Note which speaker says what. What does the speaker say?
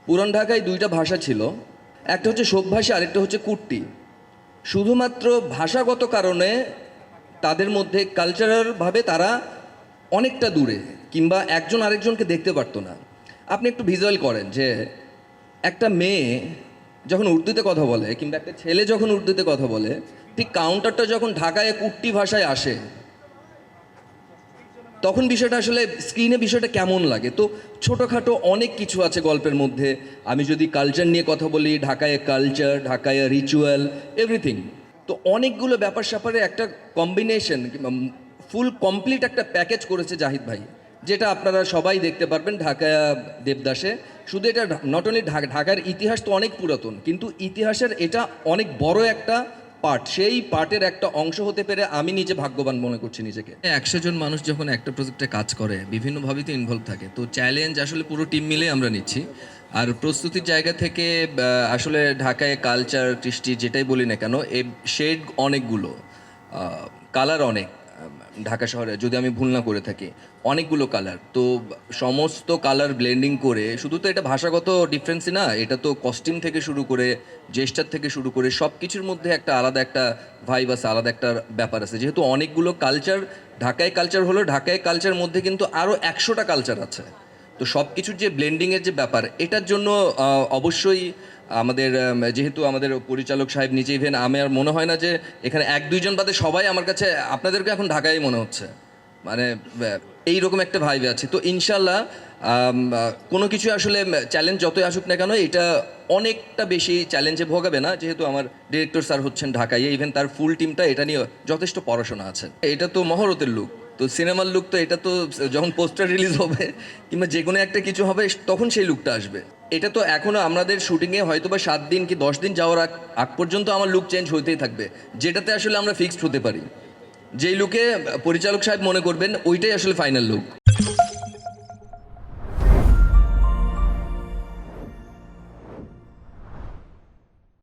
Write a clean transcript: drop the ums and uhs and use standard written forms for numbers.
Speaker 1: পুরান ঢাকায় দুইটা ভাষা ছিল, একটা হচ্ছে শোকভাষী, আরেকটা হচ্ছে কুট্টি। শুধুমাত্র ভাষাগত কারণে তাদের মধ্যে কালচারালভাবে তারা অনেকটা দূরে, কিংবা একজন আরেকজনকে দেখতে পারতো না। আপনি একটু ভিজুয়াল করেন যে একটা মেয়ে যখন উর্দুতে কথা বলে কিংবা একটা ছেলে যখন উর্দুতে কথা বলে, ঠিক কাউন্টারটা যখন ঢাকায় কুট্টি ভাষায় আসে, তখন বিষয়টা আসলে স্ক্রিনে বিষয়টা কেমন লাগে। তো ছোটোখাটো অনেক কিছু আছে গল্পের মধ্যে। আমি যদি কালচার নিয়ে কথা বলি, ঢাকায় কালচার, ঢাকায় রিচুয়াল, এভরিথিং। তো অনেকগুলো ব্যাপার স্যাপারে একটা কম্বিনেশন কিংবা ফুল কমপ্লিট একটা প্যাকেজ করেছে জাহিদ ভাই, যেটা আপনারা সবাই দেখতে পারবেন ঢাকা দেবদাসে। শুধু এটা নট অনলি ঢাকার ইতিহাস তো অনেক পুরাতন, কিন্তু ইতিহাসের এটা অনেক বড় একটা পার্ট। সেই পার্টের একটা অংশ হতে পেরে আমি নিজে ভাগ্যবান মনে করছি নিজেকে। 100 জন মানুষ যখন একটা প্রজেক্টে কাজ করে বিভিন্নভাবেই তো ইনভলভ থাকে, তো চ্যালেঞ্জ আসলে পুরো টিম মিলে আমরা নিচ্ছি। আর প্রস্তুতির জায়গা থেকে আসলে ঢাকায় কালচার, কৃষ্টি যেটাই বলি না কেন, এই শেড অনেকগুলো, কালার অনেক। ঢাকা শহরে যদি আমি ভুল না করে থাকি, অনেকগুলো কালার। তো সমস্ত কালার ব্লেন্ডিং করে, শুধু তো এটা ভাষাগত ডিফারেন্সই না, এটা তো কস্টিউম থেকে শুরু করে, জেস্টার থেকে শুরু করে সব কিছুর মধ্যে একটা আলাদা একটা ভাইব আছে, আলাদা একটা ব্যাপার আছে। যেহেতু অনেকগুলো কালচার, ঢাকায় কালচার হলো, ঢাকায় কালচার মধ্যে কিন্তু আরও 100টা কালচার আছে। তো সব কিছুর যে ব্লেন্ডিংয়ের যে ব্যাপার, এটার জন্য অবশ্যই আমাদের যেহেতু আমাদের পরিচালক সাহেব নিজে, ইভেন আমার মনে হয় না যে এখানে এক দুইজন বাদে সবাই আমার কাছে আপনাদেরকে এখন ঢাকায় মনে হচ্ছে, মানে এইরকম একটা ভাইবে আছে। তো ইনশাল্লাহ কোনো কিছু আসলে চ্যালেঞ্জ যতই আসুক না কেন, এটা অনেকটা বেশি চ্যালেঞ্জে ভোগাবে না, যেহেতু আমার ডিরেক্টর স্যার হচ্ছেন ঢাকায়, ইভেন তার ফুল টিমটা এটা নিয়ে যথেষ্ট পড়াশোনা আছে। এটা তো মহরতের লুক, তো সিনেমার লুক তো এটা তো যখন পোস্টার রিলিজ হবে কিংবা যে কোনো একটা কিছু হবে তখন সেই লুকটা আসবে। এটা তো এখনও আমাদের শুটিংয়ে হয়তো বা 7 দিন কি 10 দিন যাওয়ার আগ আগ পর্যন্ত আমার লুক চেঞ্জ হতেই থাকবে, যেটাতে আসলে আমরা ফিক্সড হতে পারি। যেই লুকে পরিচালক সাহেব মনে করবেন ওইটাই আসলে ফাইনাল লুক।